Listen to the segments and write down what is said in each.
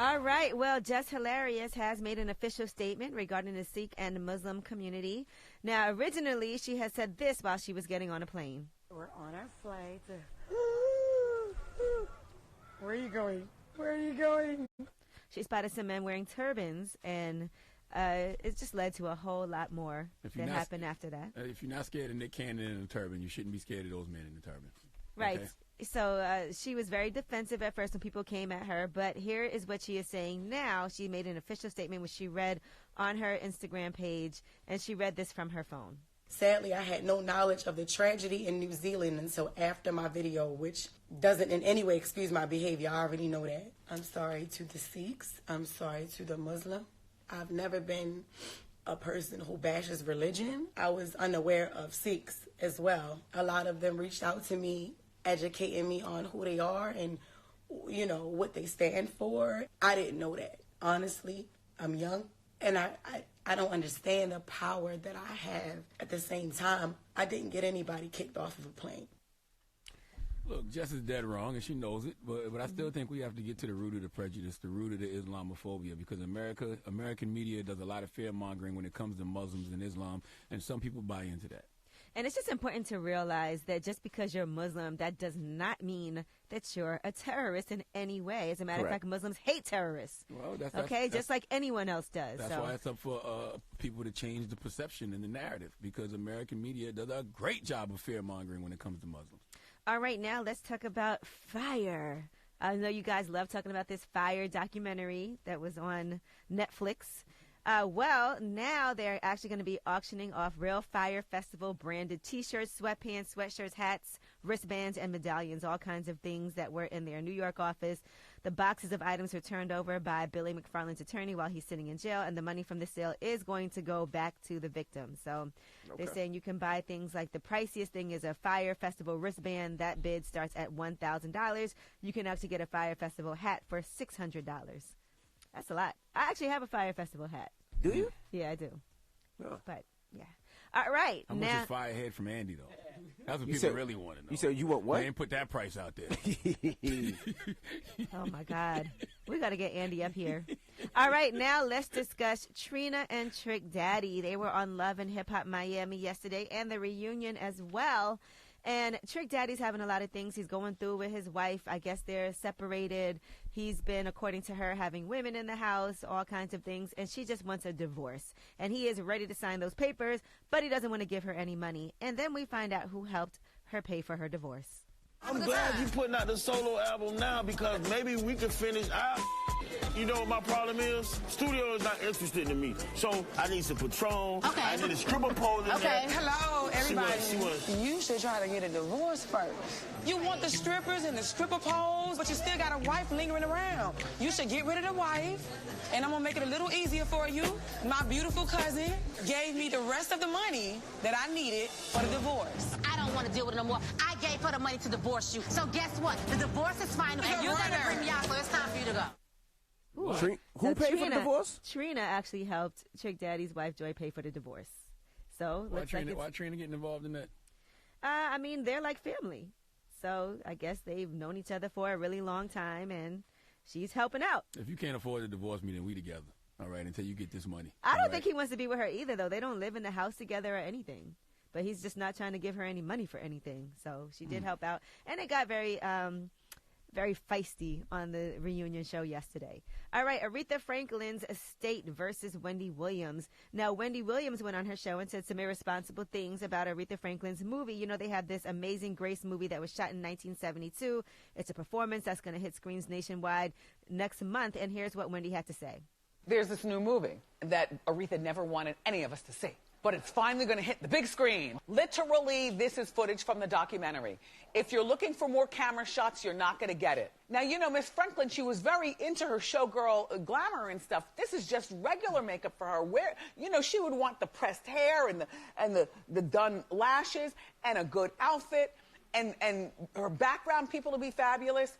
All right. Well, Jess Hilarious has made an official statement regarding the Sikh and Muslim community. Now, originally, she had said this while she was getting on a plane. We're on our flight. Where are you going? Where are you going? She spotted some men wearing turbans, and it just led to a whole lot more that happened after that. If you're not scared of Nick Cannon in a turban, you shouldn't be scared of those men in the turban. Right. Okay? So she was very defensive at first when people came at her, but here is what she is saying now. She made an official statement which she read on her Instagram page, and she read this from her phone. Sadly, I had no knowledge of the tragedy in New Zealand until after my video, which doesn't in any way excuse my behavior. I already know that. I'm sorry to the Sikhs. I'm sorry to the Muslim. I've never been a person who bashes religion. I was unaware of Sikhs as well. A lot of them reached out to me, educating me on who they are and, you know, what they stand for. I didn't know that. Honestly, I'm young, and I don't understand the power that I have. At the same time, I didn't get anybody kicked off of a plane. Look, Jess is dead wrong, and she knows it, but I still think we have to get to the root of the prejudice, the root of the Islamophobia, because American media does a lot of fear-mongering when it comes to Muslims and Islam, and some people buy into that. And it's just important to realize that just because you're Muslim, that does not mean that you're a terrorist in any way. As a matter of fact, Muslims hate terrorists. Well, that's just like anyone else does. That's why it's up for people to change the perception and the narrative, because American media does a great job of fear-mongering when it comes to Muslims. All right, now let's talk about Fire. I know you guys love talking about this Fire documentary that was on Netflix. Well, now they're actually going to be auctioning off real Fire Festival branded T-shirts, sweatpants, sweatshirts, hats, wristbands, and medallions, all kinds of things that were in their New York office. The boxes of items were turned over by Billy McFarland's attorney while he's sitting in jail, and the money from the sale is going to go back to the victims. So they're saying you can buy things like the priciest thing is a Fire Festival wristband. That bid starts at $1,000. You can actually get a Fire Festival hat for $600. That's a lot. I actually have a Fire Festival hat. Do you? Yeah, I do. Oh. But, yeah. All right. How much is Firehead from Andy, though? That's what people really want to know. You said you want what? They ain't put that price out there. Oh, my God. We got to get Andy up here. All right, now let's discuss Trina and Trick Daddy. They were on Love and Hip Hop Miami yesterday, and the reunion as well. And Trick Daddy's having a lot of things he's going through with his wife. I guess they're separated. He's been, according to her, having women in the house, all kinds of things. And she just wants a divorce. And he is ready to sign those papers, but he doesn't want to give her any money. And then we find out who helped her pay for her divorce. I'm glad you're putting out the solo album now, because maybe we could finish out. You know what my problem is? Studio is not interested in me. So I need some Patron. Okay. I need a stripper pole in there. Hello, everybody. You should try to get a divorce first. You want the strippers and the stripper poles, but you still got a wife lingering around. You should get rid of the wife, and I'm going to make it a little easier for you. My beautiful cousin gave me the rest of the money that I needed for the divorce. I don't want to deal with it no more. I gave her the money to divorce you. So guess what? The divorce is final, and you're going to bring me out, so it's time for you to go. Who paid for the divorce? Trina actually helped Trick Daddy's wife, Joy, pay for the divorce. So why Trina getting involved in that? I mean, they're like family. So I guess they've known each other for a really long time, and she's helping out. If you can't afford to divorce me, then we together. All right, until you get this money. I don't think he wants to be with her either, though. They don't live in the house together or anything. But he's just not trying to give her any money for anything. So she did help out. And it got very feisty on the reunion show yesterday. All right, Aretha Franklin's estate versus Wendy Williams. Now, Wendy Williams went on her show and said some irresponsible things about Aretha Franklin's movie. You know, they have this Amazing Grace movie that was shot in 1972. It's a performance that's going to hit screens nationwide next month. And here's what Wendy had to say. There's this new movie that Aretha never wanted any of us to see, but it's finally going to hit the big screen. Literally, this is footage from the documentary. If you're looking for more camera shots, you're not going to get it. Now, you know, Miss Franklin, she was very into her showgirl glamour and stuff. This is just regular makeup for her. Where, you know, she would want the pressed hair and the done lashes and a good outfit and her background people to be fabulous.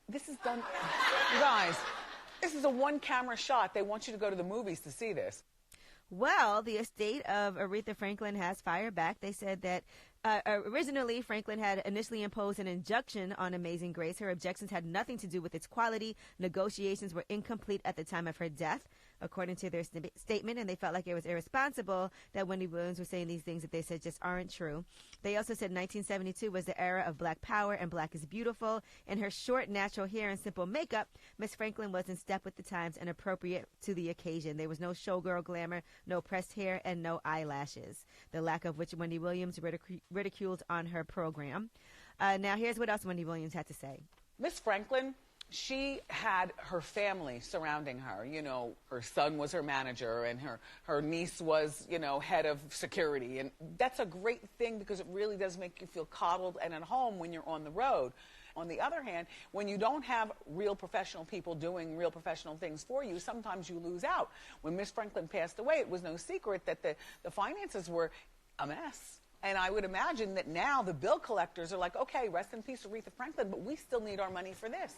This is done, you guys, this is a one-camera shot. They want you to go to the movies to see this. Well, the estate of Aretha Franklin has fired back. They said that Originally, Franklin had initially imposed an injunction on Amazing Grace. Her objections had nothing to do with its quality. Negotiations were incomplete at the time of her death, according to their statement, and they felt like it was irresponsible that Wendy Williams was saying these things that they said just aren't true. They also said 1972 was the era of Black power and Black is beautiful. In her short, natural hair and simple makeup, Miss Franklin was in step with the times and appropriate to the occasion. There was no showgirl glamour, no pressed hair, and no eyelashes, the lack of which Wendy Williams ridiculed on her program. Now, here's what else Wendy Williams had to say. Miss Franklin, she had her family surrounding her. You know, her son was her manager, and her niece was, you know, head of security. And that's a great thing because it really does make you feel coddled and at home when you're on the road. On the other hand, when you don't have real professional people doing real professional things for you, sometimes you lose out. When Miss Franklin passed away, it was no secret that the finances were a mess. And I would imagine that now the bill collectors are like, okay, rest in peace, Aretha Franklin, but we still need our money for this.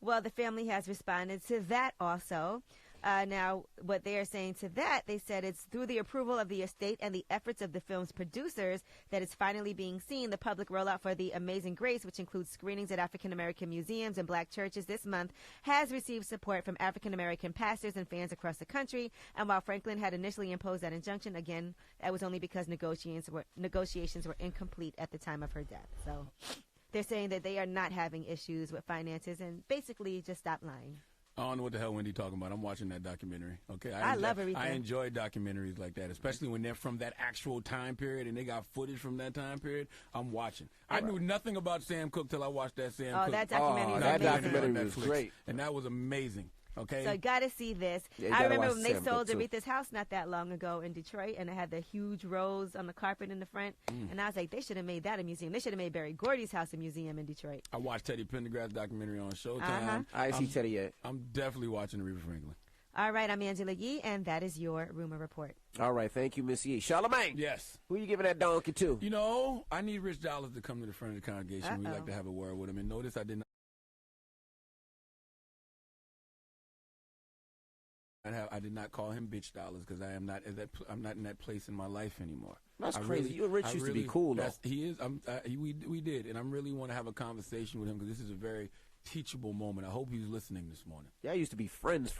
Well, the family has responded to that also. Now, what they are saying to that, they said it's through the approval of the estate and the efforts of the film's producers that it's finally being seen. The public rollout for The Amazing Grace, which includes screenings at African-American museums and Black churches this month, has received support from African-American pastors and fans across the country. And while Franklin had initially imposed that injunction, again, that was only because negotiations were incomplete at the time of her death. So they're saying that they are not having issues with finances and basically just stop lying. I don't know what the hell Wendy talking about. I'm watching that documentary. Okay, I love Aretha. I enjoy documentaries like that, especially when they're from that actual time period and they got footage from that time period. I'm watching. I knew nothing about Sam Cooke till I watched that Sam Cooke. That documentary was that amazing. documentary was great, and that was amazing. Okay. So you got to see this. Yeah, I remember when they Sam sold Cooke, too. Aretha's house not that long ago in Detroit, and it had the huge rose on the carpet in the front. And I was like, they should have made that a museum. They should have made Berry Gordy's house a museum in Detroit. I watched Teddy Pendergrass documentary on Showtime. I ain't see Teddy yet. I'm definitely watching Aretha Franklin. All right, I'm Angela Yee, and that is your Rumor Report. All right, thank you, Miss Yee. Charlamagne. Yes. Who you giving that donkey to? You know, I need Rich Dollars to come to the front of the congregation. We'd like to have a word with him. And notice I did not. I did not call him bitch dollars because I'm not in that place in my life anymore. That's crazy. You and Rich used to be cool, though. He is. We did, and I'm really want to have a conversation with him because this is a very teachable moment. I hope he's listening this morning. Y'all used to be friends.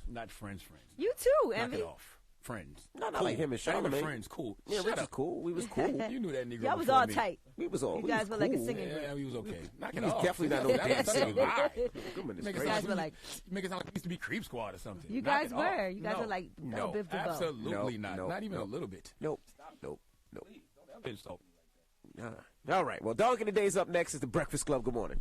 Not friends. You too, Knock Envy. it off. Friends. Not cool. like him and Not even Charlamagne. friends. Cool. Yeah, Rich was cool. We was cool. You knew that nigga. Y'all was before all me. tight. We was all. You we guys was were like a cool. singing group. Yeah, we was okay. Knock it He was off. definitely not no damn That's a singing lie. Goodness Make it gracious. sound were like- make it sound like we used to be Creep Squad or something. You Knock guys it were. off. You guys No. were like No, Biv DeVoe. absolutely No, not. no, Not even no. a little bit. Nope. Insult. All right. Well, Dog in the Day's up next. Is the Breakfast Club. Good morning.